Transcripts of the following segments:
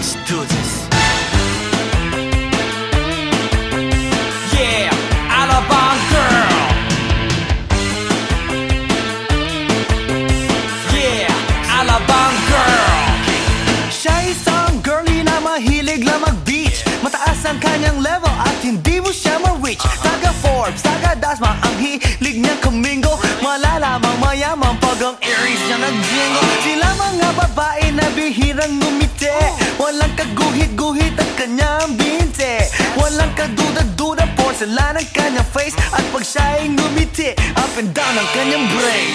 Let's do this. Yeah, Alabang girl. Yeah, Alabang girl. Siya isang girlie na mahilig lang mag-beach. Mataas ang kanyang level at hindi mo siya ma-reach. Taga Forbes, taga Dasma, ang hilig niya kumingo. Malalamang mayaman pag ang Aries niya nag-jingle. Sila mga babae na bihirang ngumiti. Walang kaguhit-guhit ang kanyang binte. Walang kaduda-duda, porcelain ang kanyang face. At pag siya'y ngumiti, up and down ang kanyang brain.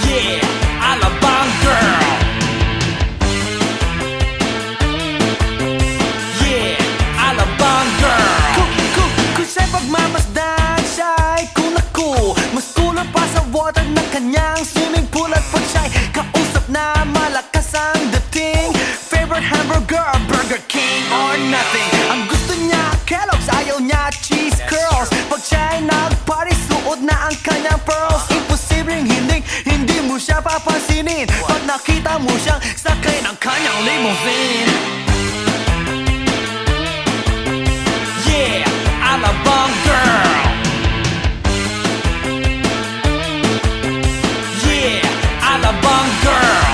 Yeah, Alabang girl. Yeah, Alabang girl. Kung siya'y pagmamasdan, siya'y kunaku. Mas cooler pa sa water ng kanyang swimming pool. At pag siya'y kausap na malakas ang dating, favorite hamburger, Burger King or nothing. Ang gusto niya Kellogg's, ayaw niya cheese curls. Pag siya'y nag-party, suot na ang kanyang pearls. Imposibleng hindi mo siya papansinin pag nakita mo siyang sakay ng kanyang limousine. Yeah, Alabang girl. Yeah, Alabang girl.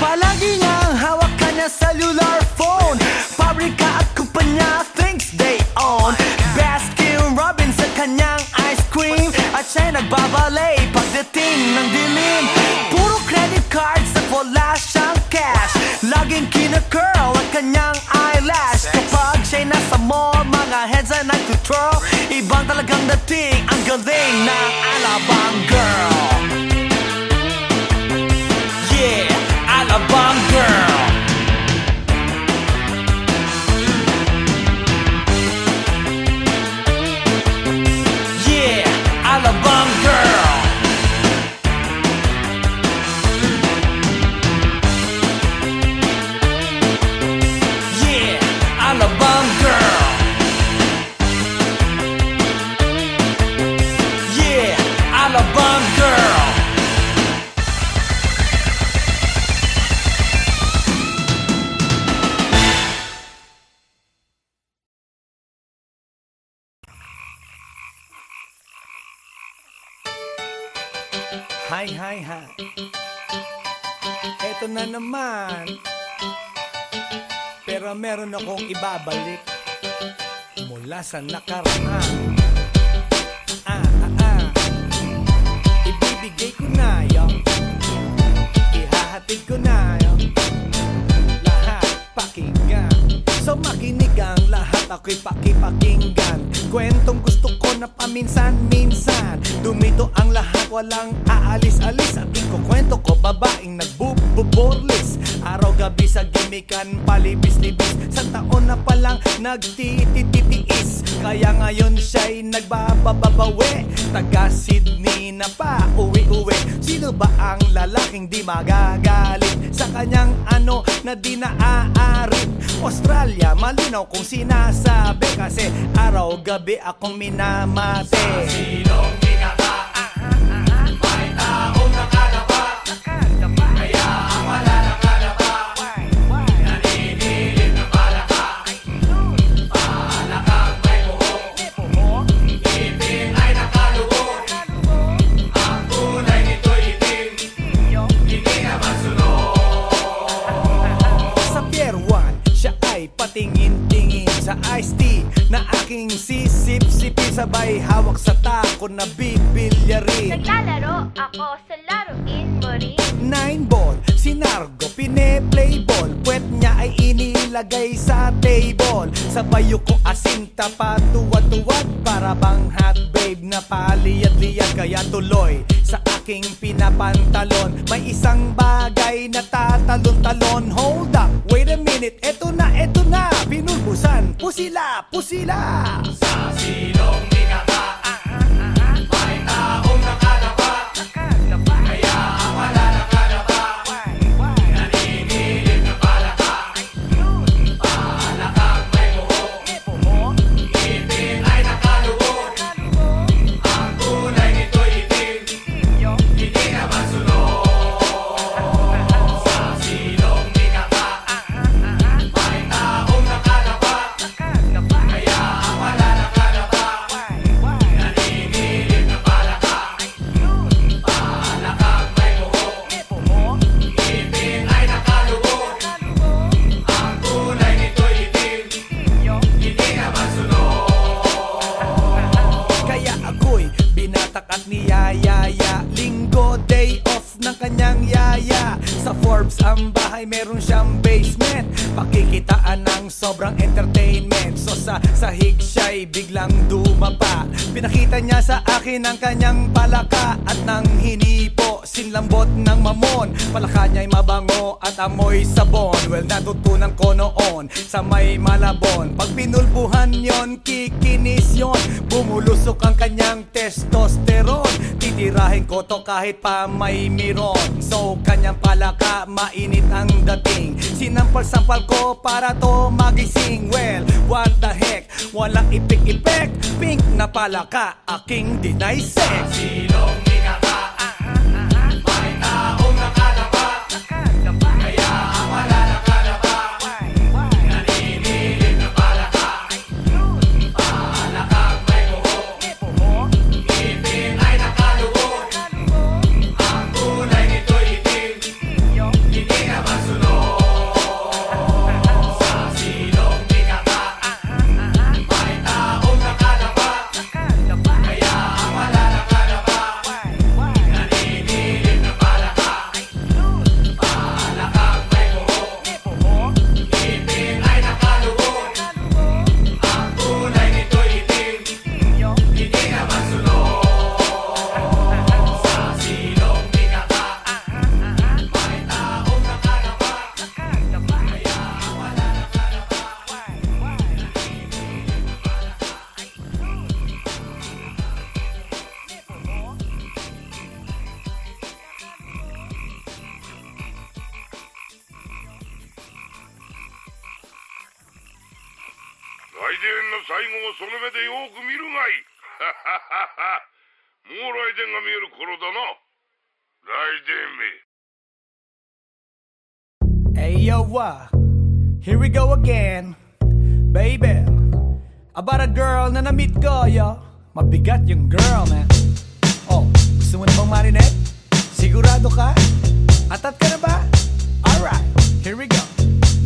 Palagi niyang hawak kanya cellular phone. Pabrika at kumpanya thinks they own. Baskin Robbins sa kanyang ice cream. At siya'y nagbabalay pagdating ng dilim. Puro credit cards at wala siyang cash. Laging kina-curl ang kanyang eyelash. Kapag siya'y nasa mall, mga heads ay nag-twirl. Ibang talagang dating, ang galing ng Alabang girl. Yeah, Alabang girl. Yeah, Alabang girl. Yeah, Alabang girl. Yeah, Alabang girl. Hi, hi, hi. Eto na naman. Pero meron akong ibabalik mula sa nakaraan. Ibibigay ko na yun. Ihahatid ko na yun. Lahat pakinggan. So makinig ang lahat, ako'y pakipakinggan. Kwentong gusto ko na paminsan-minsan. Dumito ang lahat, walang aalis-alis. At ikukwento ko, babaeng nagbuborlis. Araw-gabi sa gimikan, palibis-libis. Sa taon na palang nagtititiis. Kaya ngayon siya'y nagbababawi. Taga Sydney na pa, uwi-uwi. Sino ba ang lalaking di magagalit sa kanyang ano na di naaarit? Australia, malinaw kung sinasabi. Kasi araw-gabi akong minamate. Sa silong di kata, may taong nakalaba. Kaya ang wala nakalaba, naninilig na palaka. Palakang may buhok, ngipin ay nakalubog. Ang kulay nito'y itim, hindi na masunod. Sa Pier 1, siya ay patingin-tingin sa iced tea na aking sisip-sipin. Sabay hawak sa tako na bibilyarin. Naglalaro ako sa laruin mo rin. 9-ball, sinargo, pine-playball. Puwet niya ay inilagay sa table. Sabay ko asinta pa tuwad-tuwad. Para bang hot babe na paliyad-liyad. Kaya tuloy sa aking pinapantalon may isang bagay na tatalon-talon. Hold up, wait a minute, eto na, pinulbusan. Pusila, pusila. Sa silong di kata, may taong nakalaba. Kaya ang wala nakalaba, naninilig na palaka. Palakang may buhok, ngipin ay nakalubog. Ang kulay nito'y itim, hindi na masunod. Sa suburbs ang bahay, meron siyang basement. Pakikitaan ng sobrang entertainment. So sa sahig siya'y biglang dumapa. Pinakita niya sa akin ang kanyang palaka at nang hinipo, sinlambot ng mamon. Palaka niya'y mabango at amoy sabon. Well, natutunan ko noon sa may Malabon. Pag pinulbuhan yon, kikinis yon. Bumulusok ang kanyang testosterone. Titirahin ko to kahit pa may miron. So kanyang palaka, mainit ang dating. Sinampal-sampal ko para to magising. Well, what the heck, walang ipik-ipek. Pink na palaka, aking deny sex. Silong ikaka, may taong nakadapa, kaya ang wala nakadapa. Naninilig na palaka, palakang may buhok, ngipin ay nakalubog. Ang kulay nito'y itim, hindi na masunod. Sa silong ikaka, may taong nakadapa, kaya ang wala nakadapa. Naninilig na palaka, palakang may buhok, ngipin ay nakalubog. Ang kulay nito'y itim, hindi na masunod. Sa silong ikaka, may taong nakadapa, kaya ang wala nakadapa.来電の最後をその目でよく見るがいい。もう来電が見える頃だな。来電め。 Hey yo, here we go again, baby. About a girl na na-meet ko, yo. Mabigat yung girl, man. Oh, gusto mo na bang marinig? Sigurado ka? Atat ka na ba? Alright, here we go.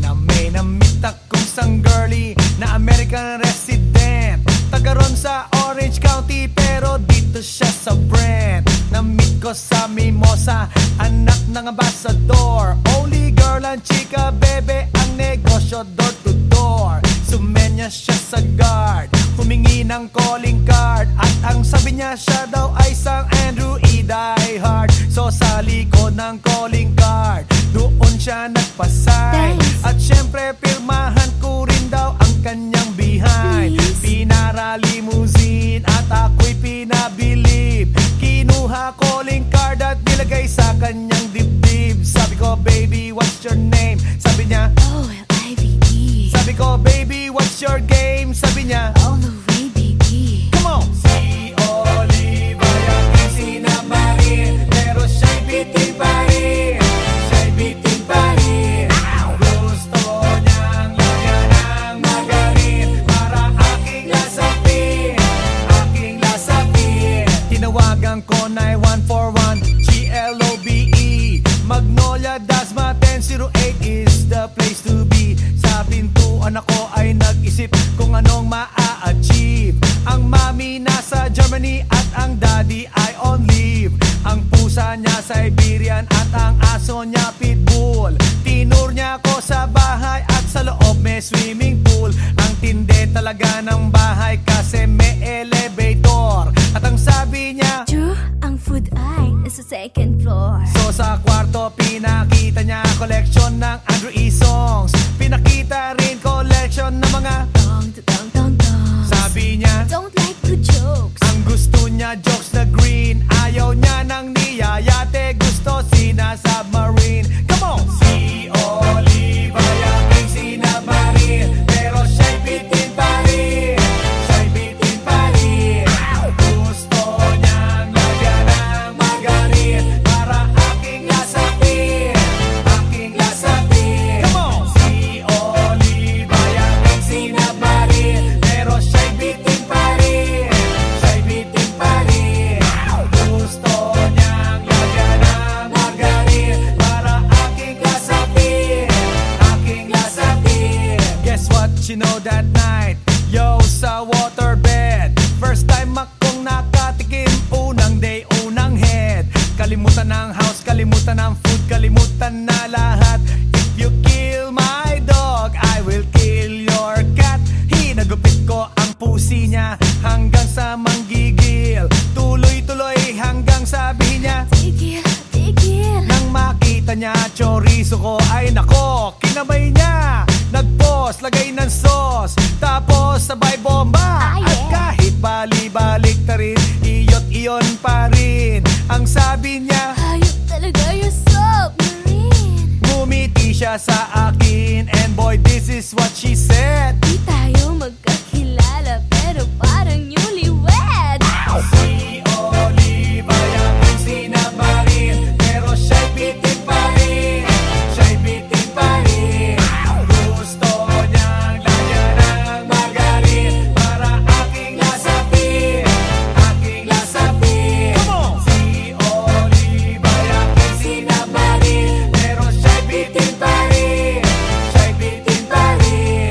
Na may na-meet akong isang girlie na American resident. Taga ron sa Orange County pero dito siya sa Brent. Na-meet ko sa Mimosa, anak ng ambassador. Only girl and chika, bebe, ang negosyo door to door. Sumenya siya sa guard, humingi ng calling card. At ang sabi niya siya daw ay isang Andrew E. Diehard. So sa likod ng calling card, doon siya nagpasay. At syempre pirmahan ko rin daw ang kanyang behind. Pinara limousine at ako'y pinabilib. Kinuha calling card at nilagay sa kanyang dibdib. Sabi ko, baby, what's your name? Sabi niya, OLIVE. sabi ko, baby, what's your game? Sabi niya, All the way, baby. come on! Si Olive ay aking sinamarin, pero siya'y bitin pa rin. Siya'y bitin pa rin. Gusto niyang lagyan ng magarin para aking lasapin, aking lasapin. Tinawagan ko 9141 GLOBE. Magnolia Dasma 1008 is the place to be. Sa pintuan ako ay nag-isip kung anong maa-achieve. Ang mami nasa Germany at ang daddy ay on leave. Ang pusa niya Siberian at ang aso niya Pitbull. Tinur niya ako sa bahay at sa loob may swimming pool. Ang tindi talaga ng bahay kasi may elevator. At ang sabi niya, True, ang food ay nasa second floor. so sa kwarto pinakita niya collection ng Andrew E. songs. Pinakita rin collection ng mga Dong, dong, dong, dong. sabi niya. Don't like good jokes. Ang gusto niya jokes na green. Ayaw niya ng niyayate. Gusto sina-submarine. Come on! Si Olive ay aking sinamarin, pero siya'y bitin pa rin. Siya'y bitin pa rin. Gusto niyang lagyan ng magarin para aking lasapin, aking lasapin. Come on! Si Olive ay aking sinamarin, pero siya'y bitin pa rin. Siya'y bitin pa rin. Gusto niyang lagyan ng magarin para aking lasapin, aking lasapin. Guess what you know that night? Yo, sa waterbed, first time akong nakatikim. Unang day, unang head. Kalimutan ng house, kalimutan ng food, kalimutan na lahat. sa akin. And boy, this is what she said. Di tayo magkakilala pero parang newlywed. Si Olive ay aking sinamarin, pero siya'y bitin pa rin. Siya'y bitin pa rin. Gusto niyang lagyan ng margarin para aking lasapin, aking lasapin. Si Olive ay aking sinamarin, pero siya'y bitin pa rin. Siya'y bitin pa rin.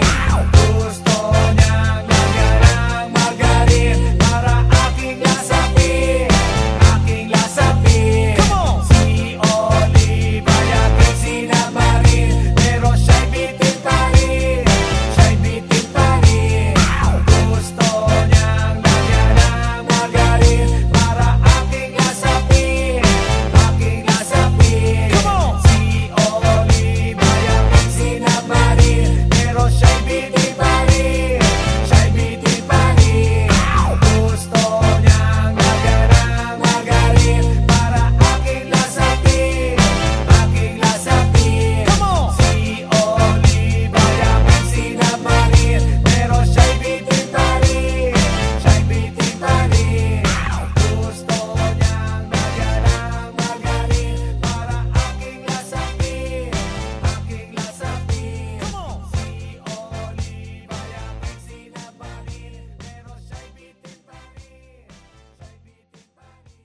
Gusto niyang lagyan ng margarin para aking lasapin, aking lasapin. Si Olive ay aking sinamarin, pero siya'y bitin pa rin. Siya'y bitin pa rin. Gusto niyang lagyan ng margarin para aking lasapin, aking lasapin. Si Olive ay aking sinamarin, pero siya'y bitin pa rin. Siya'y bitin pa rin. Gusto niyang lagyan ng margarin para aking lasapin, aking lasapin. Si Olive ay aking sinamarin, pero siya'y bitin pa rin. Siya'y bitin pa rin. Gusto niyang lagyan ng margarin para aking lasapin, aking lasapin. Si Olive ay aking sinamarin, pero siya'y bitin pa rin. Siya'y bitin pa rin.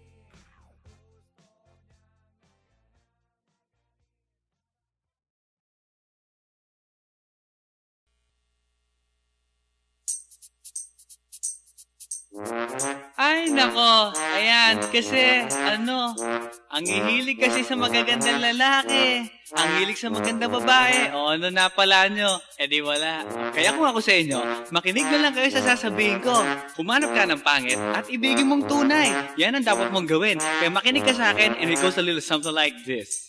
Ay, nako. Ayan, kasi, ang hihilig kasi sa magagandang lalaki. Ang hilig sa magandang babae. O, ano na pala nyo? Eh di wala. Kaya kung ako sa inyo, makinig na lang kayo sa sasabihin ko. Humanap ka ng pangit at ibigin mong tunay. Yan ang dapat mong gawin. Kaya makinig ka sa akin and it goes a little something like this.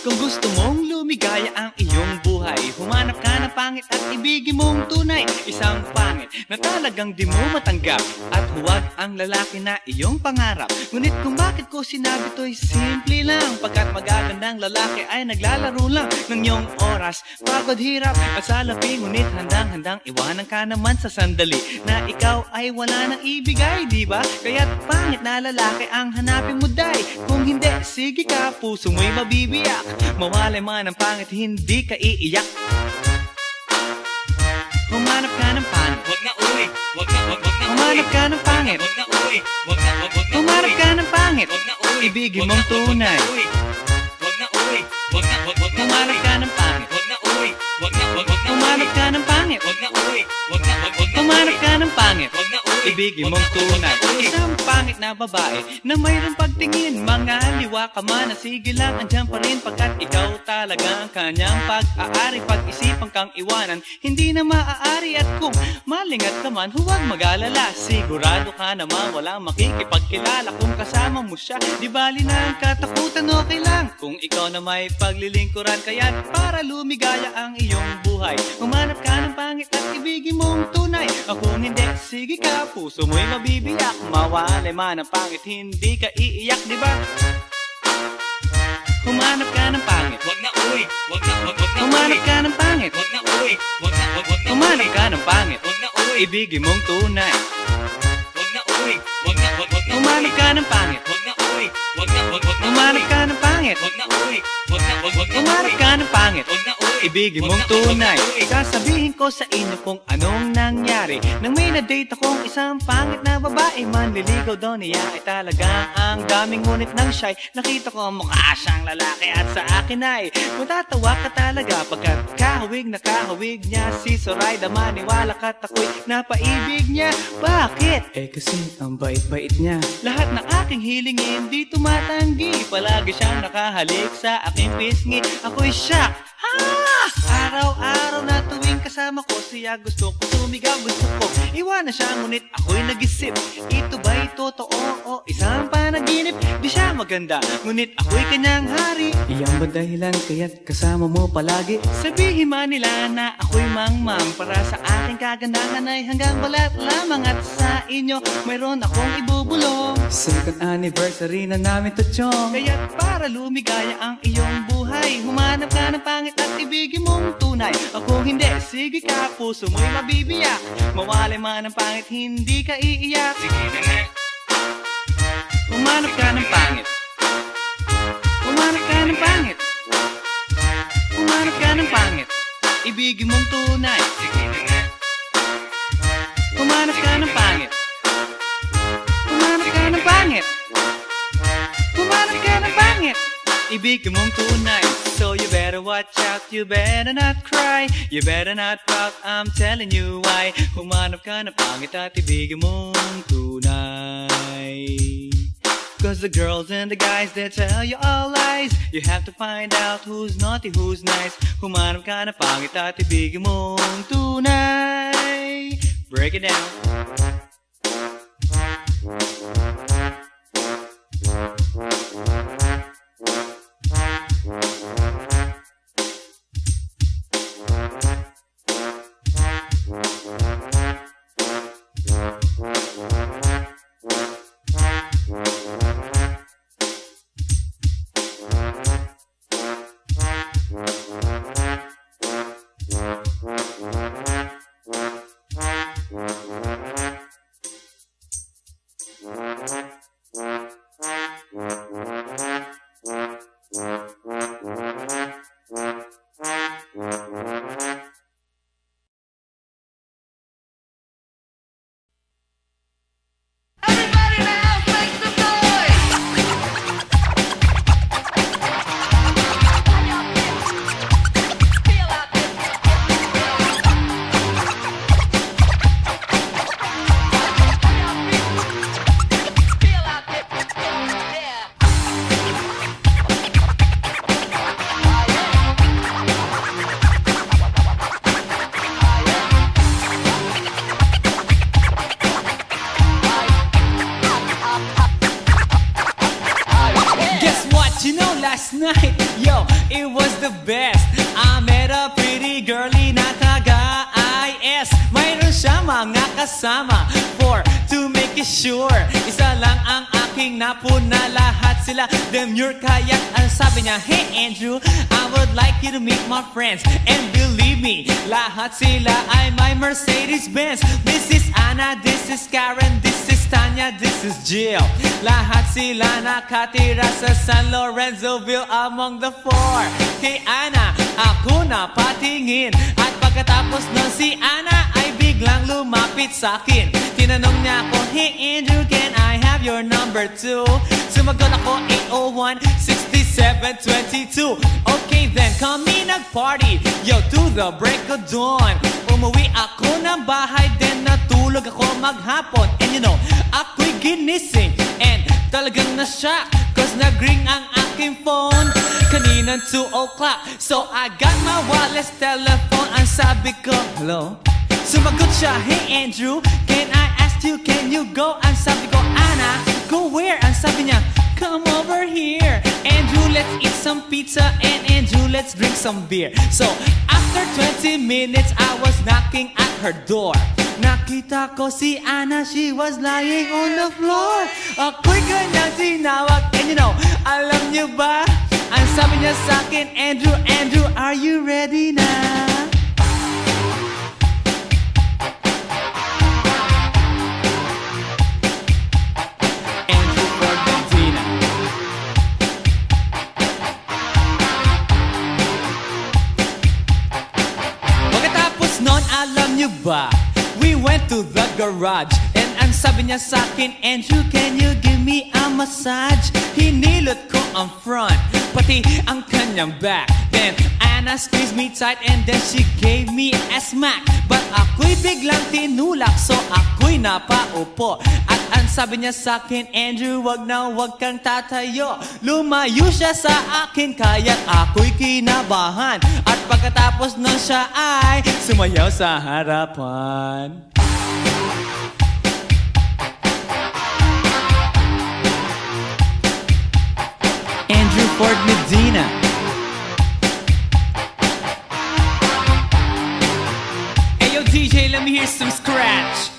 Kung gusto mong lumigaya ang iyong buhay, humanap ka ng pangit at ibigin mong tunay. Isang pangit na talagang di mo matanggap, at huwag ang lalaki na iyong pangarap. Ngunit kung bakit ko sinabi to'y simple lang, pagkat magagandang lalaki ay naglalaro lang ng iyong oras, pagod, hirap at salapi. Ngunit handang-handang iwanan ka naman sa sandali na ikaw ay wala nang ibigay, di ba? Kaya't pangit na lalaki ang hanapin mo, day. Kung hindi, sige ka, puso mo'y mabibiyak. Mawalay man ang pangit, hindi ka iiyak. Humanap ka ng pangit, wag na uwi. Humanap ka ng pangit, wag na uwi. Humanap ka ng pangit, wag na uwi. Ibigin mong tunay. Wag na uwi. Humanap ka ng pangit, wag na uwi. Humanap ka ng pangit, wag na uwi. Humanap ka ng pangit, wag na uwi. Ibigin mong tunay. Isang pangit na babae na mayroong pagtingin, mga liwa ka man, sige lang, andyan pa rin, pagkat ikaw talaga ang kanyang pag-aari. Pag-isipan kang iwanan, hindi na maaari. At kung malingat ka man, huwag mag-alala, sigurado ka naman walang makikipagkilala kung kasama mo siya. Di bali na ang katakutan, okay lang kung ikaw na may paglilingkuran. Kaya't para lumigaya ang iyong buhay, humanap ka ng pangit at ibigin mong tunay. Kung hindi, sige ka, puso mo'y mabibiyak. Mawalay man ang pangit, hindi ka iiyak, di ba? Humanap ka ng pangit, wag na uwi. Humanap ka ng pangit, wag na uwi. Humanap ka ng pangit, wag na uwi. Ibigin mong tunay. Wag na uwi. Humanap ka ng pangit, wag na uwi. Humanap ka ng pangit, wag na uwi. Humanap ka ng pangit, wag na uwi. Ibigin mong tunay. Sasabihin ko sa inyo kung anong nangyari nang may na-date akong isang pangit na babae. Manliligaw daw niya ay talagang ang daming, ngunit nang siya'y nakita ko mukha siyang lalaki. At sa akin ay matatawa ka talaga, pagkat kahawig na kahawig niya si Zoraida. Maniwala ka't ako'y napaibig niya. Bakit? Eh kasi ang bait-bait niya. Lahat ng aking hilingin di tumatanggi. Palagi siyang nakahalik sa aking pisngi. Ako'y shock. Araw-araw na tuwing kasama kasama ko, siya gusto ko sumigaw, gusto ko iwanan siya, ngunit ako'y nag-isip, ito ba'y totoo o isang panaginip? Di siya maganda, ngunit ako'y kanyang hari. Iyan ba dahilan kaya't kasama mo palagi? Sabihin man nila na ako'y mangmang, para sa aking kagandahan ay hanggang balat lamang, at sa inyo mayroon akong ibubulong. Second anniversary na namin to, chong, kaya't para lumigaya ang iyong buhay, humanap ka ng pangit at ibigin mong tunay. Ako hindi, sige ka, puso mo'y mabibiyak, mawalay man ang pangit, hindi ka iiyak. Sige na nga, humanap ka ng pangit, humanap ka ng pangit, humanap ka ng pangit, ibigin mong tunay. Sige na nga, humanap ka ng pangit, humanap ka ng pangit, humanap ka ng pangit, ibigin mong tunay. So you better watch out, you better not cry, you better not pout, I'm telling you why. Humanap ka ng pangit at ibigin mong tunay. Cause the girls and the guys, they tell you all lies, you have to find out who's naughty, who's nice. Humanap ka ng pangit at ibigin mong tunay. Break it down. Night, yo, it was the best. I met a pretty girlie na taga-IS. Mayroon siya mga kasama for to make it sure. Isa lang ang aking napuna, lahat sila demure. Kaya ang sabi niya, hey Andrew, I would like you to meet my friends. And believe me, lahat sila ay my Mercedes-Benz. This is Anna, this is Karen, this is Tanya, this is Jill. Lahat sila nakatira sa San Lorenzoville among the four. Kay Anna, ako na patingin, at pagkatapos nun si Anna ay biglang lumapit sa akin. Tinanong niya ako, hey Andrew, can I have your number too? Sumagot ako, 801-6722. Okay then, kami nag-party, yo, to the break of dawn. Umuwi ako ng bahay, then natulog ako maghapon. And you know, ako'y ginising, and talagang na-shock, cause nag-ring ang aking phone kaninang 2 o'clock. So I got my wireless telephone, ang sabi ko, hello? Sumagot siya, hey Andrew, can I ask you, can you go? Ang sabi ko, Anna, go where? Ang sabi niya, come over here. Andrew, let's eat some pizza, and Andrew, let's drink some beer. So after 20 minutes, I was knocking at her door. Nakita ko si Anna, she was lying on the floor. Ako'y kanyang tinawag, and you know, alam niyo ba? Ang sabi niya sa akin, Andrew, Andrew, are you ready na? Andrew Forgentina. Pagkatapos nun, alam niyo ba? We went to the garage, and ang sabi niya sa akin, Andrew, can you give me a massage? Hinilot ko ang front, pati ang kanyang back. Then Anna squeezed me tight, and then she gave me a smack. But ako'y biglang tinulak, so ako'y napaupo. At ang sabi niya sa akin, Andrew, wag na wag kang tatayo. Lumayo siya sa akin, kaya't ako'y kinabahan. At pagkatapos nun siya ay sumayaw sa harapan. Andrew Ford Medina. Hey yo DJ, let me hear some scratch.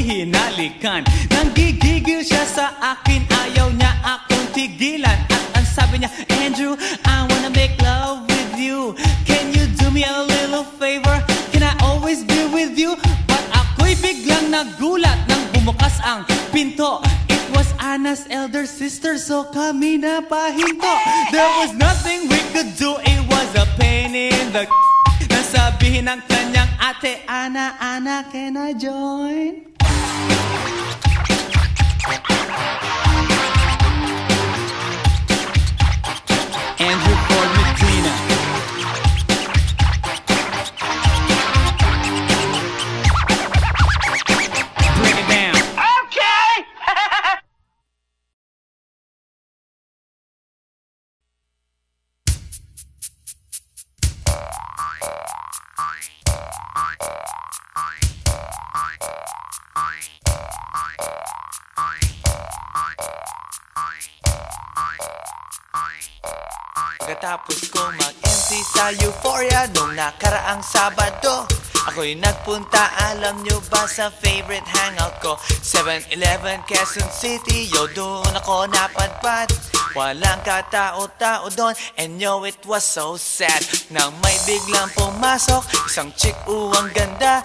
Hinalikan, nanggigigil siya sa akin, ayaw niya akong tigilan. At ang sabi niya, Andrew, I wanna make love with you. Can you do me a little favor? Can I always be with you? But ako'y biglang nagulat nang bumukas ang pinto. It was Anna's elder sister, so kami na pahinto. There was nothing we could do, it was a pain in the nasabihin ng kanyang ate, Anna, Anna, can I join? Andrew Ford Medina. Break it down. Okay. Pagkatapos ko mag-MC sa Euphoria nung nakaraang Sabado, ako'y nagpunta, alam nyo ba, sa favorite hangout ko, 7-Eleven, Quezon City. Yo, doon ako napadpad, walang katao-tao doon, and yo, it was so sad nang may biglang pumasok isang chick, ang ganda.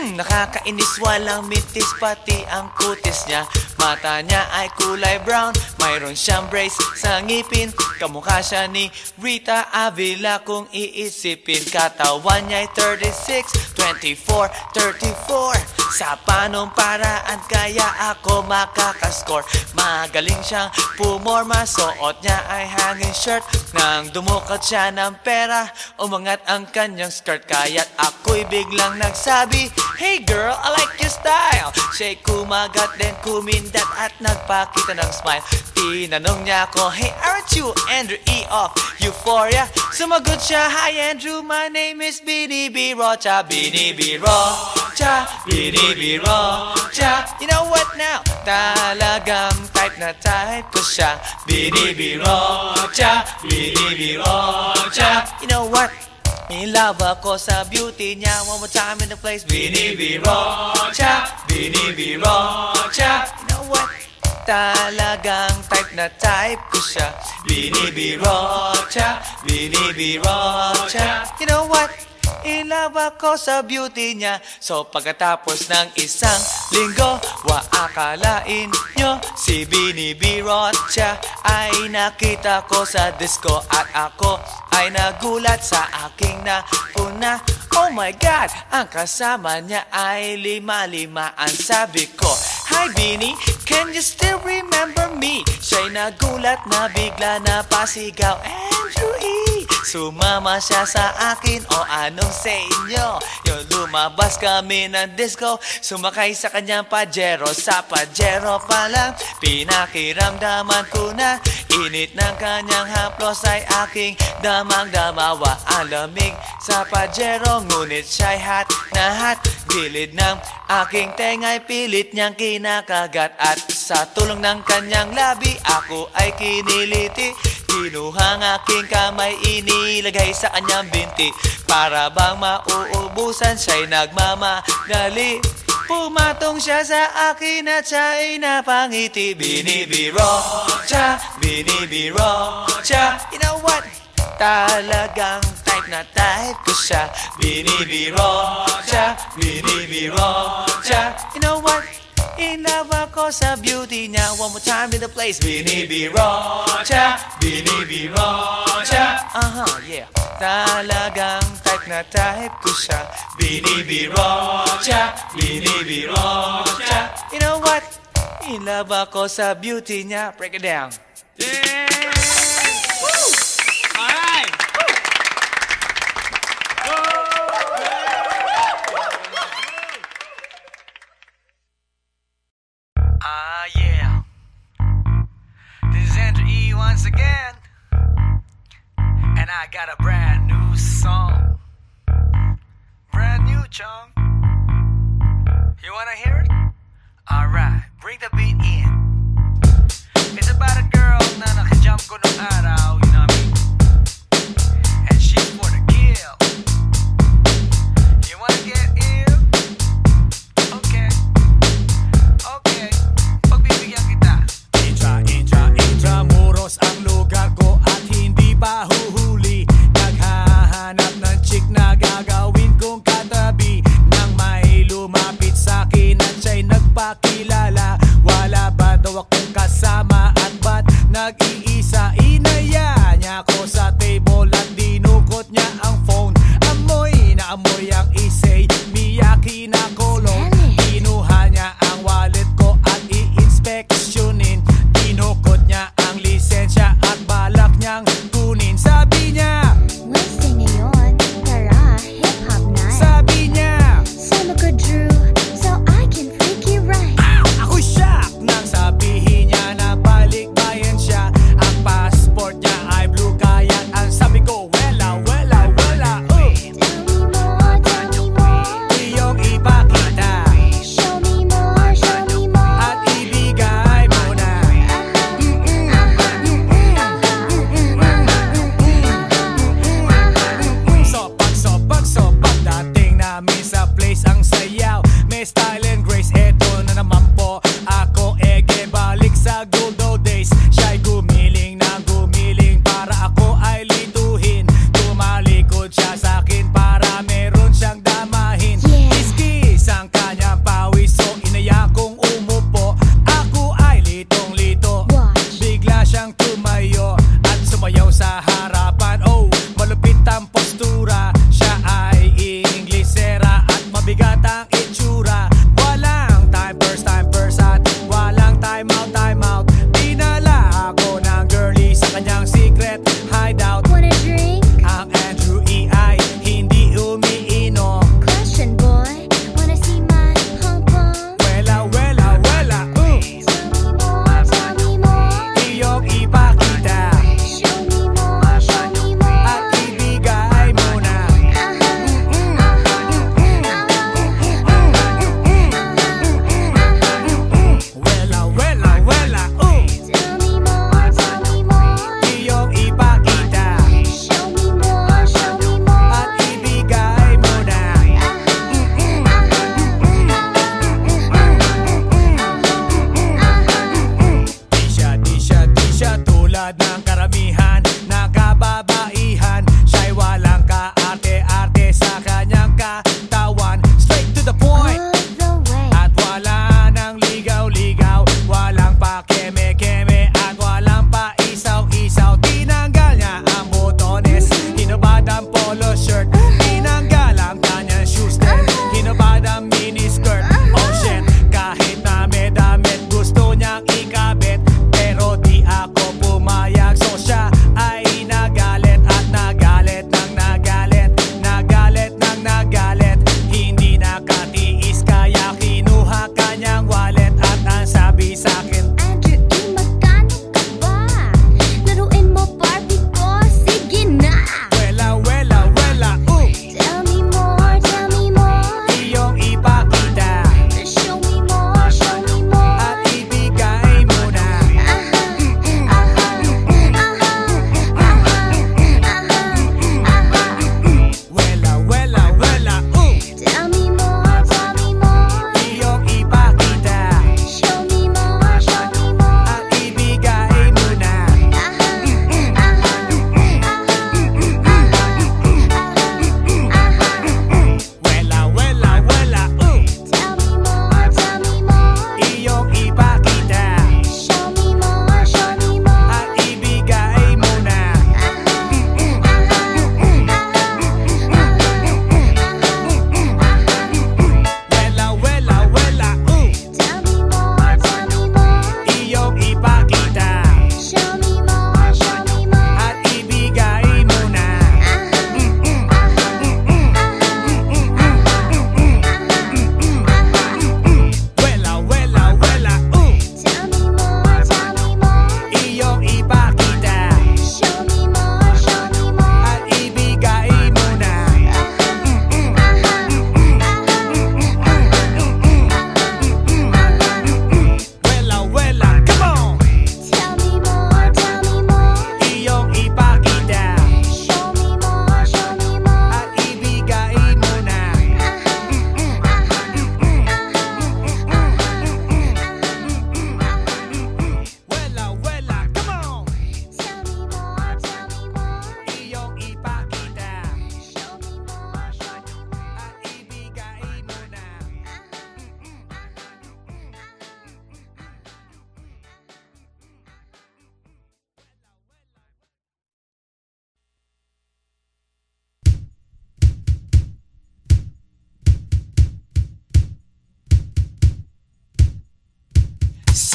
Nakakainis, walang mintis, pati ang kutis niya. Mata niya ay kulay brown, mayroon siyang brace sa ngipin. Kamukha siya ni Rita Avila kung iisipin. Katawan niya ay 36, 24, 34. Sa panong paraan kaya ako makakascore? Magaling siyang pumorma, suot niya ay hanging shirt. Nang dumukat siya ng pera, umangat ang kanyang skirt. Kaya't ako'y biglang nagsabi, hey girl, I like your style. Siya'y kumagat, then kumindat at nagpakita ng smile. Tinanong niya ako, hey, aren't you Andrew E. of Euphoria? Sumagot siya, hi Andrew, my name is Bini B. Rocha. Bini B. Rocha, Bini B. Rocha. You know what now? Talagang type na type ko siya. Bini B. Rocha, Bini B. Rocha. You know what? In love ako sa beauty niya. One more time in the place. Bini B. Rocha, Bini B. Rocha. You know what? Talagang type na type ko siya. Bini B. Rocha, Bini B. Rocha. You know what? In love ako sa beauty niya. So pagkatapos ng isang linggo, akalain nyo si Bini B. Rocha ay nakita ko sa disco. At ako ay nagulat sa aking napuna. Oh my God, ang kasama niya ay lima-limaan. Sabi ko, hi Bini, can you still remember me? Siya'y nagulat na bigla na pasigaw, Andrew E. Sumama siya sa akin, o anong sa inyo? Yung lumabas kami ng disco, sumakay sa kanyang Pajero. Sa Pajero pa lang, pinakiramdaman ko na init ng kanyang haplos ay aking damang-damawa. Ang lamig sa Pajero, ngunit siya'y hot na hot. Gilid ng aking tenga'y pilit niyang kinakagat. At sa tulong ng kanyang labi, ako ay kiniliti. Kinuhang aking kamay, inilagay sa kanyang binti. Para bang mauubusan, siya'y nagmamagali. Pumatong siya sa akin at siya'y napangiti. Bini B. Rocha, Bini B. Rocha. You know what? Talagang type na type ko siya. Bini B. Rocha, Bini B. Rocha. You know what? In love ako sa beauty niya. One more time in the place. Bini B. Rocha, Bini B. Rocha. Yeah. Talagang type na type ko siya. Bini B. Rocha, Bini B. Rocha. You know what? In love ako sa beauty niya. Break it down. Yeah. Woo!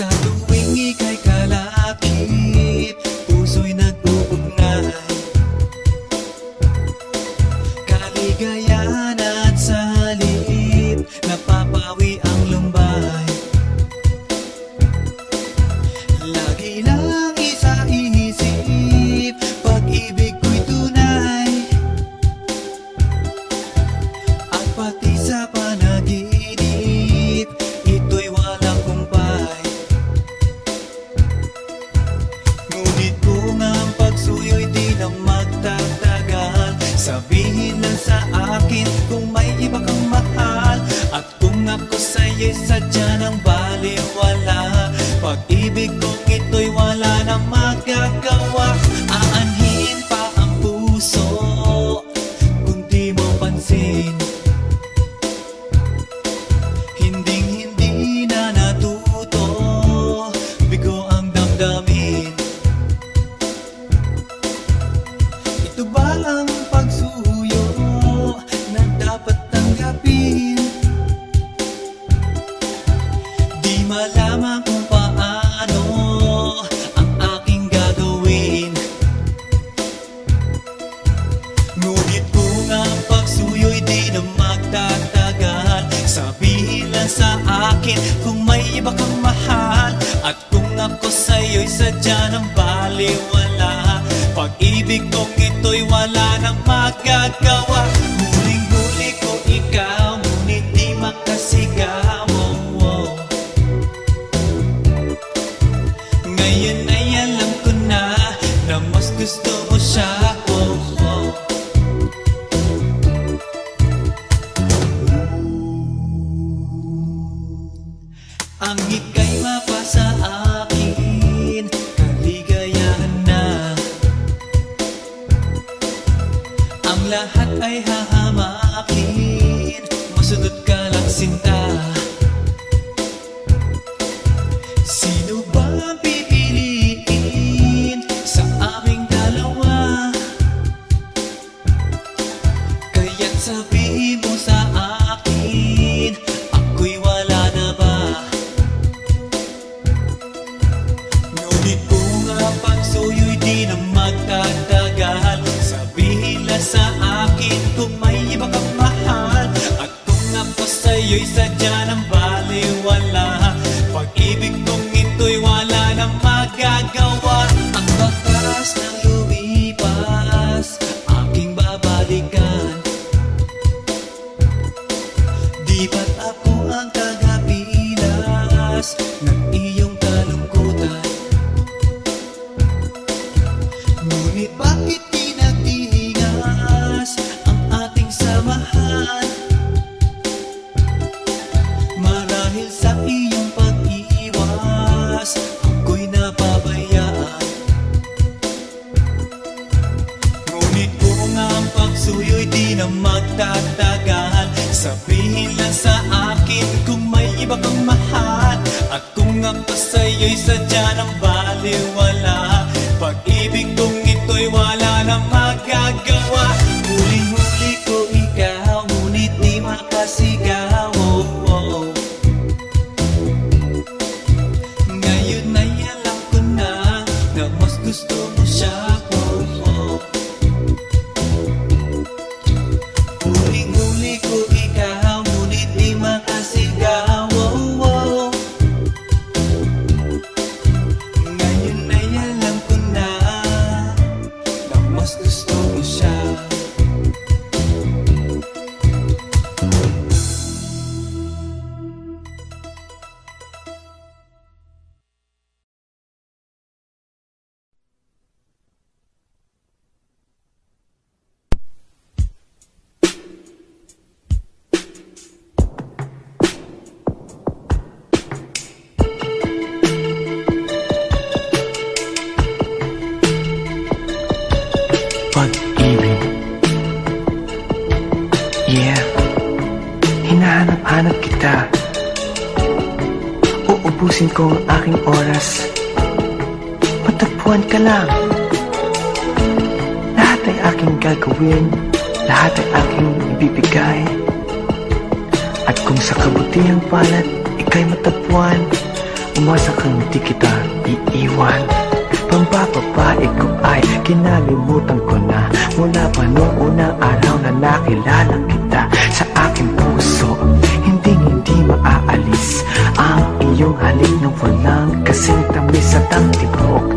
Sa tuwing ika'y kalakip, puso'y nag-uugnay. Kaligayahan at salip, napapawi ang lumbay. Lagi lang isa iisip, pag-ibig ko'y tunay. At pati sa panaginip, ito'y walang kumpay. Ngunit kung ang pagsuyo'y di na magtatagal, sabihin lang sa akin kung may iba kang mahal. At kung ako sa'yo'y sadya ng baliwala, pag-ibig kong ito'y wala nang magagawa. Aanhin pa ang puso kung di mo pansin. Hinding-hindi na natuto, bigo ang damdamin. Ito ba ang pagsuyo na dapat tanggapin? Di malaman kung paano ang aking gagawin. Ngunit kung ang pagsuyo'y di na magtatagal, sabihin lang sa akin kung may iba kang mahal. At kung ako sa'yo'y sadya ng baliwala, pag-ibig kong ito'y wala nang magagawa. Huling-huli ko ikaw, ngunit di makasigaw. Ngayon ay alam ko na mas gusto mo siya. Ang ika'y mapasa akin, kaligayahan na. Ang lahat ay hahamakin, masunod ka lang sinta. Sino ba ang pipiliin sa aming dalawa? Kaya't sabihin mo sa akin, ako'y wala na ba? Ngunit kung ang pagsuyo'y di na magtatagal, sabihin lang sa akin kung may iba kang mahal. At kung ako sa'yo'y sadya ng baliwala, pag-ibig kong ito'y wala nang magagawa. Ang batas ng lumipas, aking babalikan. Di ba't ako ang tagapilas ng iyong kalungkutan? Ngunit bakit di nagtingas ang ating samahan? Marahil sa iyong pag-iwas, ako'y napabayaan. Ngunit kung ang pagsuyo'y di na magtatagal, sabihin lang sa akin kung may iba kang mahal. At kung ako sa'yo'y sadya ng baliwala, pag-ibig kong ito'y wala nang magagawa. Huling-huli ko ikaw, ngunit di makasigaw. Ngayon ay alam ko na mas gusto mo siya. Huling-huli ko ikaw, ngunit di makasigaw. Ngayon ay alam ko na mas gusto mo siya. Pag-ibig. Yeah, hinahanap-hanap kita. Uubusin ko ang aking oras. Matagpuan ka lang. Lahat ay aking gagawin, lahat ay aking ibibigay. At kung sa kabutihang palad ika'y matagpuan, umasa kang di kita iiwan. Pambababae ko ay kinalimutan ko na, mula pa noong unang araw na nakilala kita. Sa aking puso, hindi maaalis ang iyong halik na walang kasing tamis at ang tibok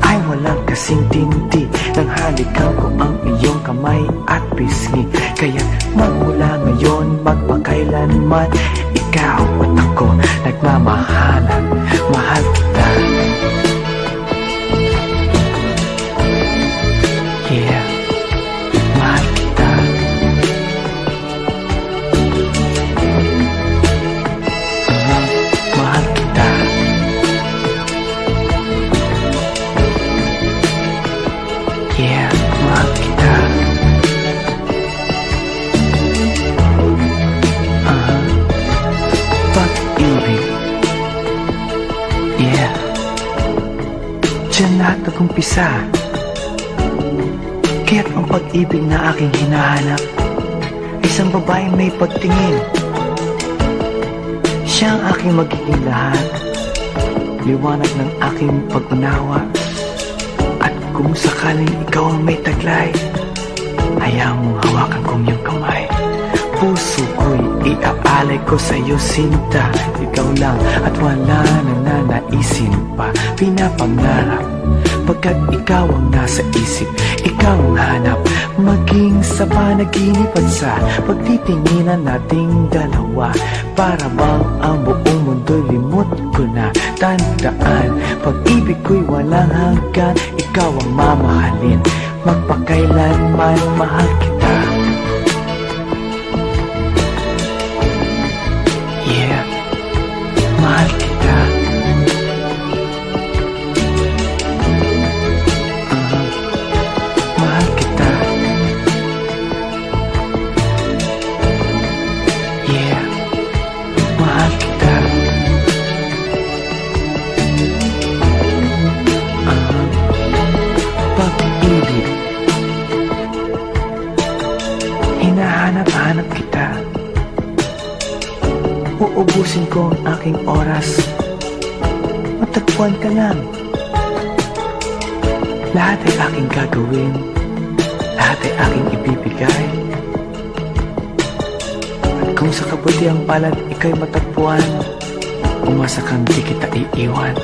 ay walang kasing tindi. Nang halikan ko ang iyong kamay at pisngi, kaya magmula ngayon magpakailanman, ikaw at ako nagmamahalan. Mahal kita. Yeah, mahal kita. Mahal kita. Yeah, mahal kita. Pag-ibig. Yeah, diyan lahat nag-umpisa. Kaya't ang pag-ibig na aking hinahanap, isang babaeng may pagtingin. Siya ang aking magiging lahat, liwanag ng aking pag-unawa. At kung sakaling ikaw ang may taglay, hayaan mong hawakan kong iyong kamay. Puso ko'y iaalay ko sa iyo, sinta. Ikaw lang at wala na nanaisin pa. Pinapangarap pagkat ikaw ang nasa isip, ikaw ang hanap, maging sa panaginip at sa pagtitinginan nating dalawa. Para bang ang buong mundo'y limot ko na. Tandaan, pag-ibig ko'y walang hanggan, ikaw ang mamahalin, magpakailanman mahal kita. Yeah, mahal kita. Mahal kita. Yeah, mahal kita. Pag-ibig, hinahanap-hanap kita. Uubusin ko ang aking oras, matagpuan ka lang. Lahat ay aking gagawin, lahat ay aking ibibigay. At kung sa kabutiang palad ikaw'y matagpuan, umasa kang di kita iiwan.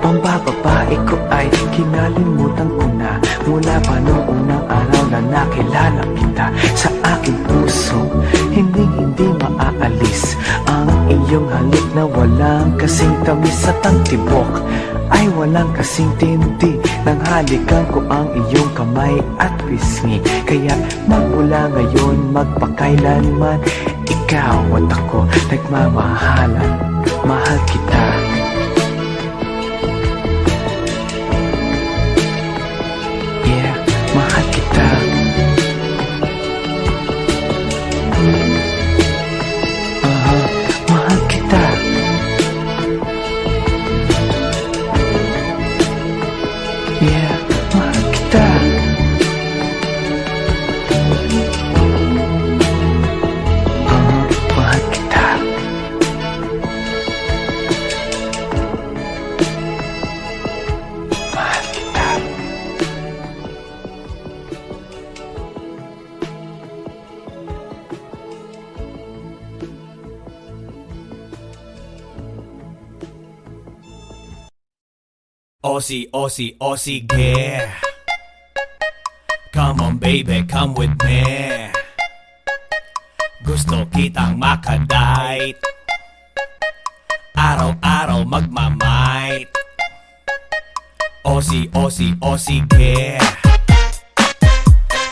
Pambababae ko ay kinalimutan ko na, mula pa noong unang araw na nakilala kita. Sa aking puso, hindi maaalis ang iyong halik na walang kasing tamis at ang tibok ay walang kasing tindi. Nang halikan ko ang iyong kamay at pisngi, kaya magmula ngayon magpakailanman, ikaw at ako nagmamahalan. Mahal kita. Yeah, mahal kita. Mahal kita. Yeah, mahal kita. Mahal kita. Mahal kita. Aussie, Aussie, Aussie, yeah. Come on baby, come with me. Gusto kitang makadite, araw-araw magmamight. Aussie, Aussie, Aussie, yeah.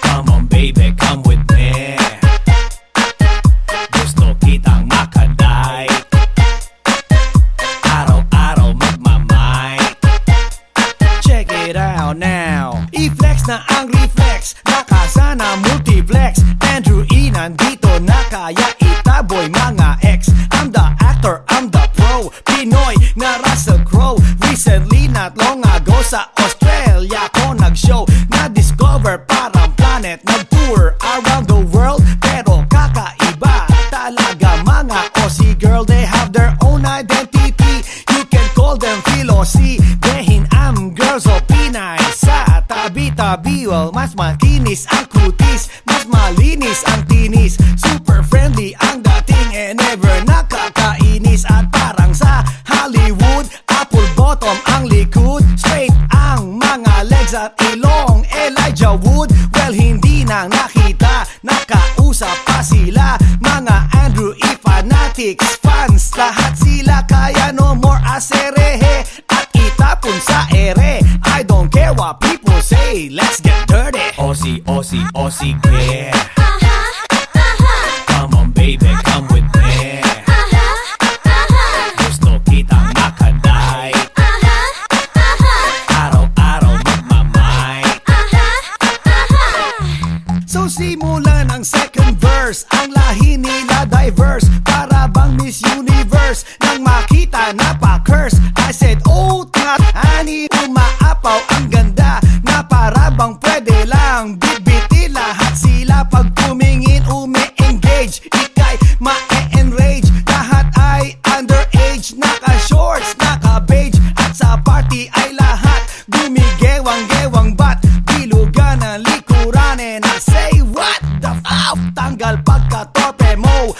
Come on baby, come with me. Gusto kitang makadite, araw-araw magmamight. Check it out now, i-flex na ang reflex, nakasana multiplex. Andrew E nandito na kaya itaboy mga ex. I'm the actor, I'm the pro, Pinoy na Russell Crowe. Recently, not long ago, sa Australia ko nag-show. Na-discover parang planet, nag-tour around Mas makinis ang kutis, mas malinis ang tinis. Super friendly ang dating and never nakakainis. At parang sa Hollywood, apple bottom ang likod, straight ang mga legs at ilong Elijah Wood. Well, hindi na nakita, nakausap pa sila. Mga Andrew E. fanatics, fans, lahat sila. Kaya no more aserehe at itapon sa ere. I don't care what people say, let's get dirty. Aussie, Aussie, Aussie, yeah. Come on baby, come with me. Gusto kitang makaday, araw-araw magmamay. So simulan ang second verse, ang lahi nila diverse, para bang Miss Universe. Nang makita na pa-curse, I said, oh, not honey, umaapaw ang ganda, na para bang pwede lang bibiti lahat sila. Pag tumingin, umi-engage, ikay ma-enrage. Lahat ay underage, naka-shorts, naka-beige, at sa party ay lahat gumigewang-gewang. Bat bilugan ang likuran, and I say, what the f***? Tanggal pagka-torpe mo,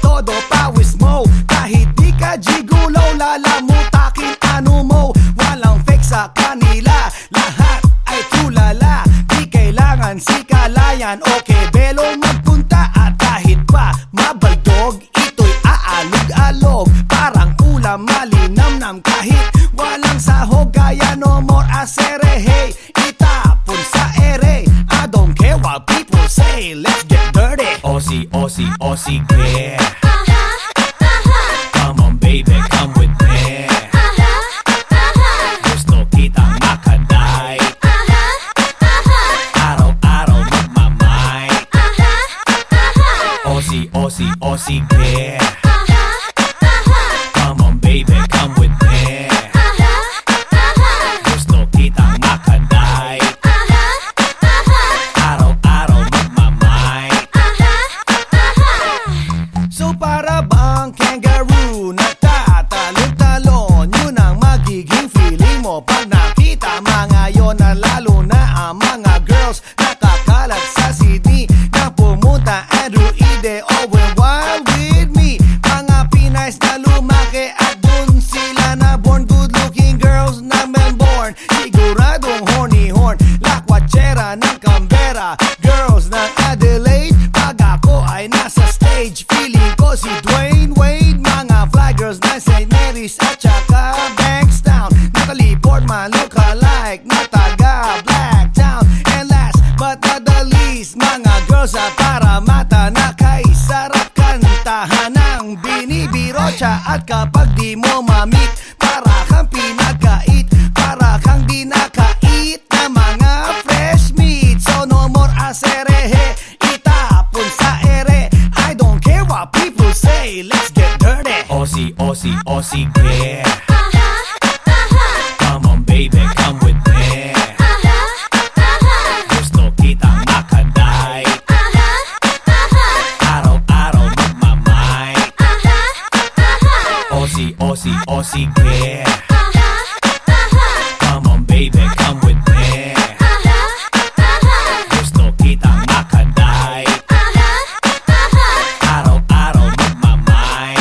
todo pawis mo. Kahit di ka gigulaw, lalamutakin ano mo. Walang fake sa kanila, lahat ay tulala. Di kailangan si kalayan, okay belong magpunta. At kahit pa mabaldog, ito'y aalog-alog, parang ulam malinamnam. Kahit walang sahog, kaya no more aserehe, itapon sa ere. I don't care what people say, let's get dirty. Aussie, Aussie, Aussie, yeah. Come on baby, come with me. Gusto kitang makaday, araw-araw magmamay. Aussie, Aussie, Aussie, yeah. Come on baby, come with me. Gusto kitang makaday, araw-araw magmamay. So para bang kangaroo, nagtatalon-talon, yun ang magiging feeling mo pag nakita mga yon. Na lalo na ang mga girls nakakalat sa CD, na pumunta Andrew Ide, Owen Wild with me. Mga Pinays na lumaki at dun sila na born, good-looking girls na Melbourne, siguradong horny horn, lakwachera ng Canberra, girls ng Adelaide. Pag ako ay nasa stage, feeling ko si Dwayne Wade. Mga fly girls na St. Mary's at saka Bankstown, Natalie Portman look-alike na taga Blacktown. And last but not the least, mga girls sa Parramatta na kay sarap kantahan ng binibiro siya. At kapag di mo mamit, para kang pinagkait, para kang di nakait na mga fresh meat. So no more aserehe, itapon sa ere. I don't care what people say, let's get dirty. Aussie, Aussie, Aussie, yeah. Come on baby, come with me. Gusto kitang makaday, araw-araw magmamay. Aussie, Aussie, Aussie, yeah. Come on baby, come with me. Gusto kitang makaday, araw-araw magmamay.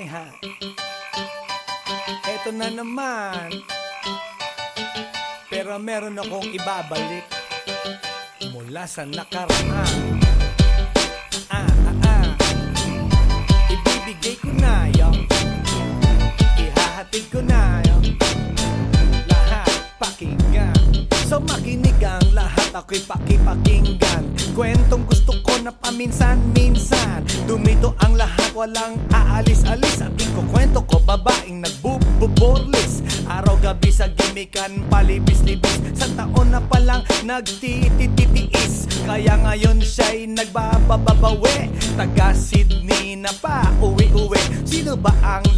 ha. Eto na naman, pero meron akong ibabalik mula sa nakaraan. Ibibigay ko na yun, ihahatid ko na yun, lahat pakinggan. So makinig ang lahat, ako'y pakipakinggan. Kwentong gusto ko na paminsan-minsan, dumito ang lahat, walang aalis-alis. At ikukwento ko babaeng nagbububorlis, araw-gabi sa gimikan, palibis-libis. Sa taon na palang nagtititiis, kaya ngayon siya'y nagbababawi. Taga Sydney na pa, uwi-uwi. Sino ba ang